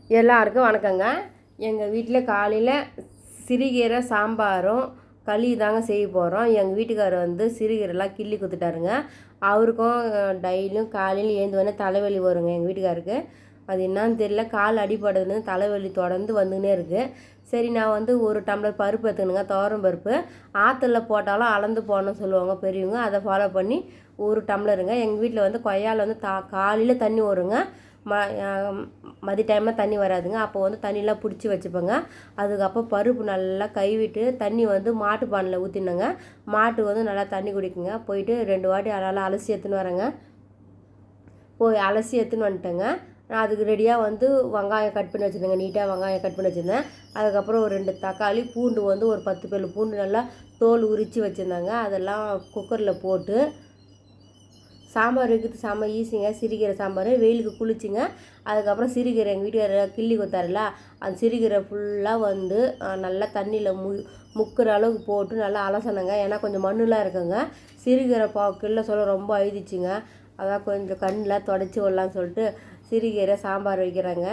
எல்லாருக்கும் வணக்கங்க. எங்கள் வீட்டில் காலையில் சிறுகீரை சாம்பாரும் களி தாங்க செய்ய போகிறோம். எங்கள் வீட்டுக்காரர் வந்து சிறுகீரைலாம் கிள்ளி கொடுத்துட்டாருங்க. அவருக்கும் டெய்லியும் காலையில் ஏந்து தலைவலி வருங்க எங்கள் வீட்டுக்காருக்கு. அது என்னான்னு தெரியல, கால் அடிபடுதுன்னு தலைவலி தொடர்ந்து வந்துன்னே இருக்குது. சரி, நான் வந்து ஒரு டம்ளர் பருப்பு எடுத்துக்கணுங்க, துவரம் பருப்பு. ஆற்றுல போட்டாலும் அளந்து போடணும்னு சொல்லுவாங்க பெரியவங்க, அதை ஃபாலோ பண்ணி ஒரு டம்ளருங்க. எங்கள் வீட்டில் வந்து கொய்யால் வந்து காலையில் தண்ணி வருங்க, மதிய டைமில் தண்ணி வராதுங்க. அப்போ வந்து தண்ணியெலாம் பிடிச்சி வச்சுப்பேங்க. அதுக்கப்புறம் பருப்பு நல்லா கைவிட்டு தண்ணி வந்து மாட்டு பானையில் ஊற்றினேங்க. மாட்டு வந்து நல்லா தண்ணி குடிக்குங்க. போயிட்டு 2 வாட்டி நல்லா அலசி எடுத்துன்னு வரேங்க. போய் அலசி எடுத்துன்னு வந்துட்டேங்க. நான் அதுக்கு ரெடியாக வந்து வெங்காயம் கட் பண்ணி வச்சுருந்தேங்க. நீட்டாக வெங்காயம் கட் பண்ணி வச்சுருந்தேன். அதுக்கப்புறம் ஒரு 2 தக்காளி, பூண்டு வந்து ஒரு 10 பல் பூண்டு நல்லா தோல் உரித்து வச்சுருந்தாங்க. அதெல்லாம் குக்கரில் போட்டு சாம்பார் வைக்கிறது செம்ம ஈஸிங்க. சிறுகீரை சாம்பார் வெயிலுக்கு குளிச்சுங்க. அதுக்கப்புறம் சிறுகீரை எங்கள் வீட்டுக்காரர் கிள்ளி கொடுத்தாருல, அந்த சிறுகீரை ஃபுல்லாக வந்து நல்லா தண்ணியில் முக்கிற அளவுக்கு போட்டு நல்லா அலசணுங்க. ஏன்னா கொஞ்சம் மண்ணுலாம் இருக்குங்க. சிறுகீரை கிள்ள சொல்ல ரொம்ப அழுதிச்சுங்க. அதான் கொஞ்சம் கண்ணில் தொடச்சி விடலான்னு சொல்லிட்டு சிறுகீரை சாம்பார் வைக்கிறாங்க.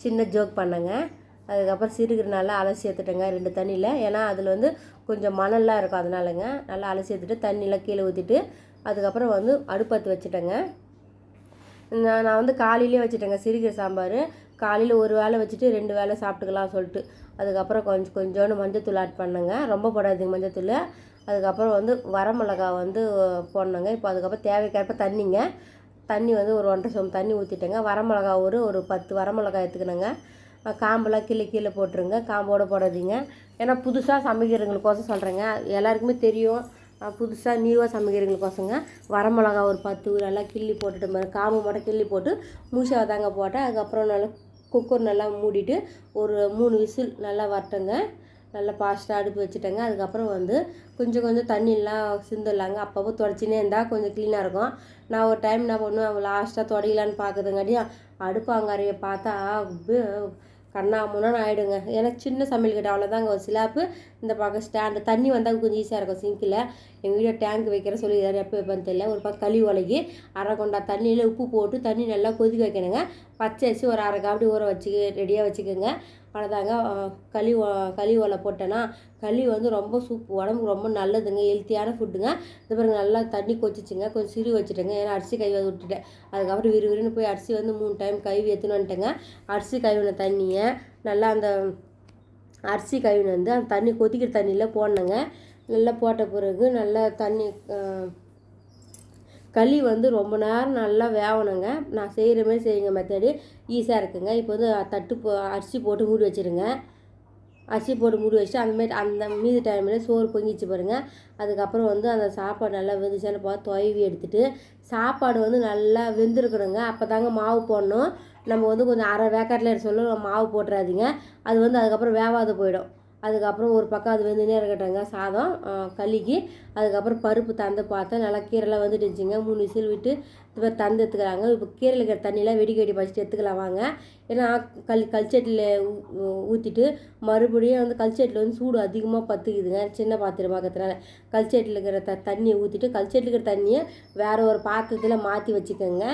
சின்ன ஜோக் பண்ணேங்க. அதுக்கப்புறம் சிறுகீரை நல்லா அலசி எடுத்துட்டேங்க 2 தண்ணியில். ஏன்னா அதில் வந்து கொஞ்சம் மணல்லாம் இருக்கும், அதனாலங்க. நல்லா அலசி எடுத்துட்டு தண்ணியெலாம் கீழே ஊற்றிட்டு அதுக்கப்புறம் வந்து அடுப்பத்து வச்சுட்டேங்க. நான் வந்து காலையிலே வச்சுட்டேங்க சிறுகீரை சாம்பார். காலையில் ஒரு வேளை வச்சுட்டு 2 வேளை சாப்பிட்டுக்கலாம் சொல்லிட்டு. அதுக்கப்புறம் கொஞ்சோண்டு மஞ்சத்தூள் ஆட் பண்ணேங்க. ரொம்ப போடாதீங்க மஞ்சத்தூள். அதுக்கப்புறம் வந்து வரமிளகா வந்து போடணுங்க. இப்போ அதுக்கப்புறம் தேவைக்கேற்ப தண்ணி வந்து ஒரு 1.5 சொம்பு தண்ணி ஊற்றிட்டேங்க. வரமிளகா ஒரு 10 வரமிளகா எடுத்துக்கணுங்க. காம்பெல்லாம் கீழே போட்டுருங்க, காம்போடு போடாதீங்க. ஏன்னா புதுசாக சமைக்கிறவங்களுக்கோசம் சொல்கிறேங்க, எல்லாருக்குமே தெரியும். புதுசாக நியூவாக சமைக்கிறவங்களுக்கோசங்க வரமிளகா ஒரு 10 நல்லா கிள்ளி போட்டுட்டு காம்பு மட்டும் கிள்ளி போட்டு மூஷாக தாங்க போட்டேன். அதுக்கப்புறம் நல்லா குக்கர் நல்லா மூடிட்டு ஒரு 3 விசில் நல்லா வரட்டுங்க. நல்லா ஃபாஸ்ட்டாக அடுப்பு வச்சுட்டேங்க. அதுக்கப்புறம் வந்து கொஞ்சம் தண்ணியெலாம் சிந்துடலாங்க. அப்பப்போ தொடச்சினே இருந்தால் கொஞ்சம் க்ளீனாக இருக்கும். நான் ஒரு டைம் என்ன பண்ணுவேன், லாஸ்ட்டாக தொடங்கலான்னு பார்க்குறதுங்காட்டியும் அடுப்பாங்காரையை பார்த்தா கண்ணாமூனான்னு ஆகிடுங்க. ஏன்னா சின்ன சமையல் கட்டு அவ்வளோதாங்க, ஒரு சிலாப்பு இந்த பக்கம் ஸ்டாண்டு தண்ணி வந்தால் கொஞ்சம் ஈஸியாக இருக்கும். சிங்கில் எங்கள் வீட்டில் டேங்க் வைக்கிற சொல்லி எப்போ வைப்பேன்னு தெரியல. ஒரு பக்கம் களி உலகி அரை கொண்டா தண்ணியில் உப்பு போட்டு தண்ணி நல்லா கொதிக்க வைக்கணுங்க. பச்சை அரிசி ஒரு அரை காப்படி ஊற வச்சு ரெடியாக வச்சுக்கோங்க. அவ்வளோதாங்க. களி ஒலை போட்டேன்னா களி வந்து ரொம்ப உடம்புக்கு ரொம்ப நல்லதுங்க, ஹெல்த்தியான ஃபுட்டுங்க. இது பாருங்க நல்லா தண்ணி கொச்சிச்சுங்க. கொஞ்சம் சிறு வச்சுட்டேங்க, ஏன்னா அரிசி கழுவி விட்டுட்டேன். அதுக்கப்புறம் விறுவிறுன்னு போய் அரிசி வந்து 3 டைம் கழுவி எடுத்துன்னு வந்துட்டேங்க. அரிசி கழுவின தண்ணியை நல்லா அந்த அரிசி கழுவின வந்து அந்த தண்ணி கொதிக்கிற தண்ணியில் போடணுங்க. நல்லா போட்ட பிறகு நல்லா தண்ணி களி வந்து ரொம்ப நேரம் நல்லா வேகணுங்க. நான் செய்கிற மாதிரி செய்யுங்க, மெத்தடு ஈஸியாக இருக்குங்க. இப்போ வந்து அரிசி போட்டு மூடி வச்சுருங்க. அரிசி போட்டு மூடி வச்சுட்டு அந்த மீதி டைமில் சோறு பொங்கிச்சு பாருங்கள். அதுக்கப்புறம் வந்து அந்த சாப்பாடு நல்லா வெந்துச்சான்னு பார்த்து துவைவி எடுத்துகிட்டு சாப்பாடு வந்து நல்லா வெந்திருக்கணுங்க. அப்போ தாங்க மாவு போடணும். நம்ம வந்து கொஞ்சம் அரை வேக்காட்டில் சொல்ல மாவு போட்டுறாதீங்க, அது வந்து அதுக்கப்புறம் வேவாது போயிடும். அதுக்கப்புறம் ஒரு பக்கம் அது வெந்துனே இருக்கட்டங்க சாதம் களிக்கு. அதுக்கப்புறம் பருப்பு தந்து பார்த்தா நல்லா கீரைலாம் வந்துட்டு இருந்துச்சுங்க. 3 விசில் விட்டு இப்போ தந்து எடுத்துக்கிறாங்க. இப்போ கீரையில் இருக்கிற தண்ணியெலாம் வெடி பறிச்சுட்டு எடுத்துக்கலாம் வாங்க. ஏன்னா கல்ச்சட்டியில் ஊற்றிட்டு மறுபடியும் வந்து கல்ச்சட்டில் வந்து சூடு அதிகமாக பற்றுக்குதுங்க, சின்ன பாத்திரம் பார்க்கறதுனால. கல்ச்சட்டியில் இருக்கிற தண்ணியை ஊற்றிட்டு கல்ச்சட்டில் இருக்கிற தண்ணியை வேறு ஒரு பாத்திரத்தில் மாற்றி வச்சுக்கோங்க.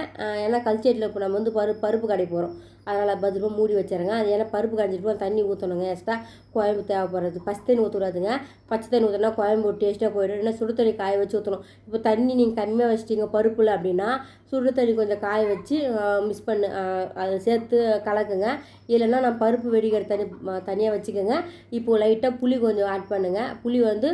ஏன்னா கல்ச்சட்டியில் இப்போ நம்ம வந்து பருப்பு கடை போகிறோம், அதனால் பத்திரமா மூடி வச்சுருங்க. அது ஏன்னா பருப்பு கடைஞ்சிட்டு தண்ணி ஊற்றணுங்க. எக்ஸ்ட்ரா குழம்பு தேவைப்படுறது. பச்சை தண்ணி ஊற்றக்கூடாதுங்க. பச்சை தண்ணி ஊற்றினா குழம்பு டேஸ்ட்டாக போயிடும். ஏன்னா சுடு தண்ணி காய வச்சு ஊற்றணும். இப்போ தண்ணி நீங்கள் கம்மியாக வச்சிட்டிங்க பருப்பில் அப்படின்னா சுடு தண்ணி கொஞ்சம் காய வச்சு மிக்ஸ் பண்ணு அதை சேர்த்து கலக்குங்க. இல்லைன்னா நான் பருப்பு வெடிக்கிற தனியாக வச்சுக்கோங்க. இப்போது லைட்டாக புளி கொஞ்சம் ஆட் பண்ணுங்கள். புளி வந்து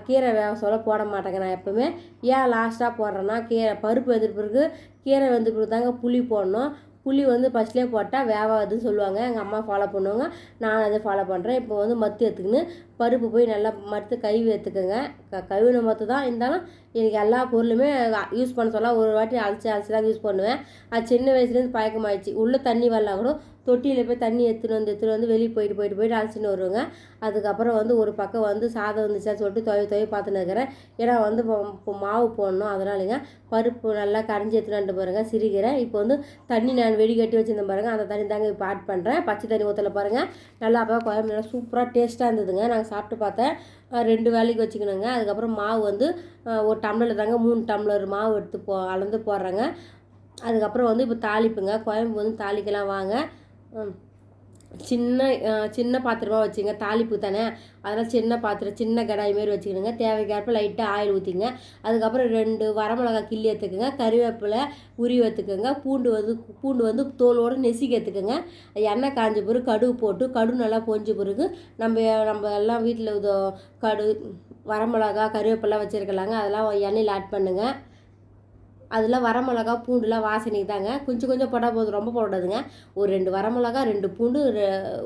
கீரை வேக சொல்ல போட மாட்டேங்க நான் எப்போவுமே. ஏன் லாஸ்ட்டாக போடுறேன்னா பருப்பு வெந்த பிறகு கீரை வெந்த பிறகு தாங்க புளி போடணும். புளி வந்து ஃபஸ்ட்லேயே போட்டால் வேவாதுன்னு சொல்லுவாங்க, எங்கள் அம்மா ஃபாலோ பண்ணுவாங்க, நான் அதை ஃபாலோ பண்ணுறேன். இப்போ வந்து மத்து எடுத்துக்கின்னு பருப்பு போய் நல்லா மத்து கழுவி எடுத்துக்கோங்க. கழுவின மத்து தான் இருந்தாலும் எனக்கு எல்லா பொருளுமே யூஸ் பண்ண சொல்ல ஒரு வாட்டி அலசி தான் யூஸ் பண்ணுவேன். அது சின்ன வயசுலேருந்து பழக்கமாகிடுச்சு. உள்ளே தண்ணி வரலாம் கூட தொட்டியில் போய் தண்ணி எடுத்துகிட்டு வந்து வெளியே போயிட்டு அலசின்னு வருவாங்க. அதுக்கப்புறம் வந்து ஒரு பக்கம் வந்து சாதம் வந்துச்சான்னு சொல்லிட்டு துவை பார்த்துன்னு இருக்கிறேன். ஏன்னா வந்து இப்போ மாவு போடணும், அதனாலங்க. பருப்பு நல்லா கரைஞ்சி எடுத்துகிட்டு பாருங்கள் சிறுகீரை. இப்போ வந்து தண்ணி நான் வெடிகட்டி வச்சுருந்தேன் பாருங்கள், அந்த தண்ணி தாங்க இப்போ ஆட் பண்ணுறேன். பச்சை தண்ணி ஊற்றல பாருங்கள். நல்லா அப்போ குழம்பு நல்லா சூப்பராக டேஸ்ட்டாக இருந்ததுங்க. நாங்கள் சாப்பிட்டு பார்த்தேன். 2 வேலைக்கு வச்சுக்கணுங்க. அதுக்கப்புறம் மாவு வந்து ஒரு டம்ளரில் தாங்க 3 டம்ளர் மாவு எடுத்து அளந்து போடுறேங்க. அதுக்கப்புறம் வந்து இப்போ தாளிப்புங்க. குழம்பு வந்து தாளிக்கலாம் வாங்க. சின்ன பாத்திரமாக வச்சுங்க, தாளிப்பு தானே, அதனால் சின்ன பாத்திரம் சின்ன கடாய் மாரி வச்சுக்கணுங்க. தேவைக்கேற்ப லைட்டாக ஆயில் ஊற்றிங்க. அதுக்கப்புறம் 2 வரமிளகா கிள்ளி எடுத்துக்கோங்க, கறிவேப்பிலை உருவி எடுத்துக்கோங்க, பூண்டு வந்து தோலோடு நெசுக்கி எடுத்துக்கோங்க. எண்ணெய் காஞ்ச பிறகு கடுகு போட்டு கடுகு நல்லா பொரிஞ்ச பிறகு நம்ம எல்லாம் வீட்டில் வரமிளகா கறிவேப்பிலை வச்சுருக்கலாங்க, அதெல்லாம் எண்ணெயில் ஆட் பண்ணுங்கள். அதில் வரமிளகா பூண்டுலாம் வாசனைக்கு தாங்க, கொஞ்சம் போட்டால் போதும், ரொம்ப போடாதுங்க. ஒரு 2 வரமிளகா 2 பூண்டு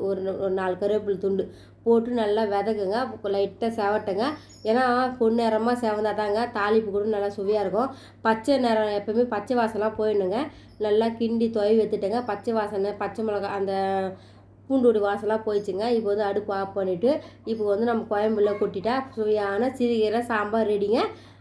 ஒரு 4 கருவேப்பிலை துண்டு போட்டு நல்லா விதக்குங்க. லைட்டாக செவட்டுங்க. ஏன்னா பொன்னிறமாக செவந்தாதாங்க தாளிப்பு கூட நல்லா சுவையாக இருக்கும். பச்சை நிறம் எப்போவுமே பச்சை வாசனைலாம் போயிடணுங்க. நல்லா கிண்டி துவை எடுத்துட்டேங்க. பச்சை மிளகா அந்த பூண்டோட வாசலாம் போயிடுச்சுங்க. இப்போ வந்து அடுப்பு ஆஃப் பண்ணிவிட்டு இப்போ வந்து நம்ம குழம்புல கொட்டிட்டா சுவையான சிறுகீரை சாம்பார் ரெடிங்க.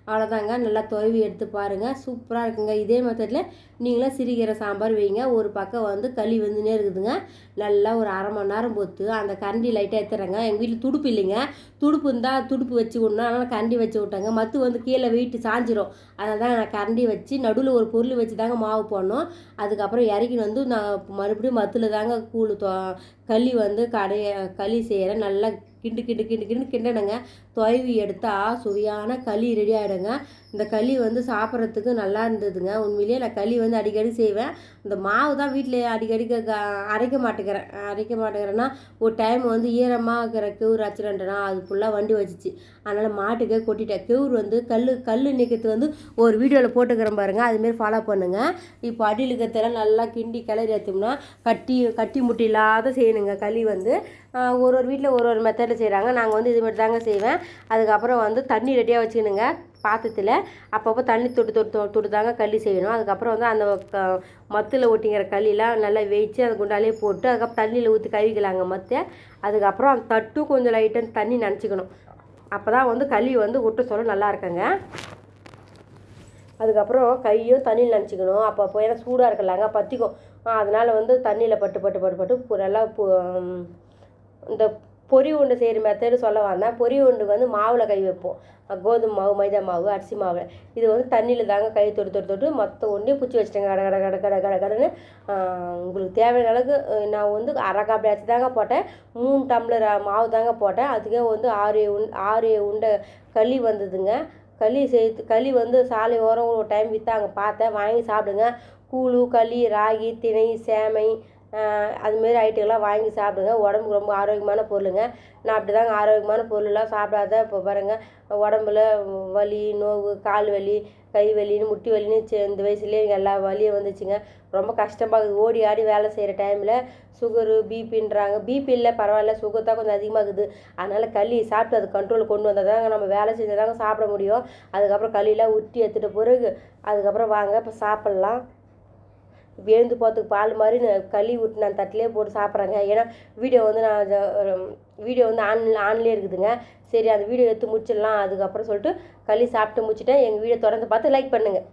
அவ்வளோதாங்க. நல்லா துவைவி எடுத்து பாருங்கள், சூப்பராக இருக்குங்க. இதே மெத்தடில் நீங்களும் சிறுகீரை சாம்பார் வைங்க. ஒரு பக்கம் வந்து களி வந்துனே இருக்குதுங்க. நல்லா ஒரு அரை மணி நேரம் பொத்து அந்த கரண்டி லைட்டாக எடுத்துறேங்க. எங்கள் வீட்டில் துடுப்பு இல்லைங்க, துடுப்பு இருந்தால் துடுப்பு வச்சு விடணும், அதனால் கரண்டி வச்சு விட்டாங்க. மற்ற வந்து கீழே வெயிட்டு சாஞ்சிரும், அதனால் தான் நான் கரண்டி வச்சு நடுவில் ஒரு பொருள் வச்சு தாங்க மாவு போடணும். அதுக்கப்புறம் இறக்கின்னு வந்து நான் மறுபடியும் மத்தில் தாங்க களி வந்து களி செய்கிறேன். நல்லா கிண்டுனுங்க. துவைவி எடுத்தால் சுவையான களி ரெடி ஆகிடுங்க. இந்த களி வந்து சாப்பிட்றதுக்கு நல்லா இருந்ததுங்க. உண்மையிலேயே நான் களி வந்து அடிக்கடி செய்வேன். இந்த மாவு தான் வீட்டில் அடிக்கடி அரைக்க மாட்டேங்கிறேன்னா ஒரு டைம் வந்து ஈரமாக இருக்கிற கெவுரு அச்சுறேன்ட்டேனா அது ஃபுல்லாக வண்டி வச்சிச்சு, அதனால் மாட்டுக்கே கொட்டிட்டேன். கெவுரு வந்து கல் நீக்கிறது வந்து ஒரு வீடியோவில் போட்டுக்கிறேன் பாருங்கள், அதுமாரி ஃபாலோ பண்ணுங்கள். இப்போ அடியில் இருக்கிறதெல்லாம் நல்லா கிண்டி கிளறி ஏற்றோம்னா கட்டி முட்டி இல்லாத செய்யணுங்க. களி வந்து ஒரு வீட்டில் ஒரு மெத்தடில் செய்கிறாங்க. நாங்கள் வந்து இது மாதிரி தாங்க செய்வேன். அதுக்கப்புறம் வந்து தண்ணி ரெடியாக வச்சுக்கணுங்க பாத்திரத்தில். அப்பப்போ தண்ணி தொட்டு தாங்க களி செய்யணும். அதுக்கப்புறம் வந்து அந்த மத்தில் ஒட்டிங்கிற களியெலாம் நல்லா வேய்ச்சி அந்த குண்டாலே போட்டு அதுக்கப்புறம் தண்ணியில் ஊற்றி கழுவிக்கலாங்க மற்ற. அதுக்கப்புறம் அந்த தட்டும் கொஞ்சம் லைட்டாக தண்ணி நினச்சிக்கணும். அப்போ தான் வந்து களி வந்து ஒட்ட சொல்ல நல்லா இருக்குங்க. அதுக்கப்புறம் கையும் தண்ணியில் நினச்சிக்கணும். அப்போ ஏன்னா சூடாக இருக்கலாங்க பற்றிக்கும், அதனால் வந்து தண்ணியில் பட்டு நல்லா இந்த பொரி உருண்டை செய்கிற மெத்தடு சொல்ல வந்தேன். பொரி உருண்டுக்கு வந்து மாவில் கை வைப்போம், கோதுமை மாவு, மைதா மாவு, அரிசி மாவு. இது வந்து தண்ணியில் தாங்க கை தொட்டு மொத்த ஒன்றே பிடிச்சி வச்சிட்டேங்க. கடன்னு உங்களுக்கு தேவையான அளவுக்கு நான் வந்து அரை காப்பி அரிசி தாங்க போட்டேன், 3 டம்ளர் மாவு தாங்க போட்டேன். அதுக்கே வந்து 6 உண்டை களி வந்ததுங்க. களி வந்து சாலை ஓரம் ஒரு டைம் விற்றாங்க, பார்த்தேன், வாங்கி சாப்பிடுங்க. கூழு, களி, ராகி, திணை, சேமை அதுமாரி ஐட்டங்கள்லாம் வாங்கி சாப்பிடுங்க. உடம்புக்கு ரொம்ப ஆரோக்கியமான பொருளுங்க. நான் அப்படி தாங்க ஆரோக்கியமான பொருளெலாம் சாப்பிடாத இப்போ பாருங்கள் உடம்புல வலி, நோவு, கால் வலி, கை வலின்னு, முட்டி வலின்னு இந்த வயசுலேயே எல்லா வலியும் வந்துச்சுங்க. ரொம்ப கஷ்டமாக இருக்குது. ஓடி ஆடி வேலை செய்கிற டைமில் சுகரு, பிபின்றாங்க. பிபி இல்லை பரவாயில்ல, சுகர் தான் கொஞ்சம் அதிகமாக இருக்குது. அதனால் களி சாப்பிட்டு அது கண்ட்ரோல் கொண்டு வந்தால் தாங்க நம்ம வேலை செஞ்சால் தாங்க சாப்பிட முடியும். அதுக்கப்புறம் களியெலாம் உருட்டி எடுத்துகிட்ட பிறகு அதுக்கப்புறம் வாங்க இப்போ சாப்பிட்லாம். எழுந்து போகிறதுக்கு பால் மாதிரி களி விட்டு நான் தட்டிலே போட்டு சாப்பிட்றேங்க. ஏன்னா வீடியோ வந்து ஆன்லேயே இருக்குதுங்க. சரி அந்த வீடியோ எடுத்து முடிச்சிடலாம் அதுக்கப்புறம் சொல்லிட்டு களி சாப்பிட்டு முடிச்சுட்டேன். எங்கள் வீடியோ தொடர்ந்து பார்த்து லைக் பண்ணுங்கள்.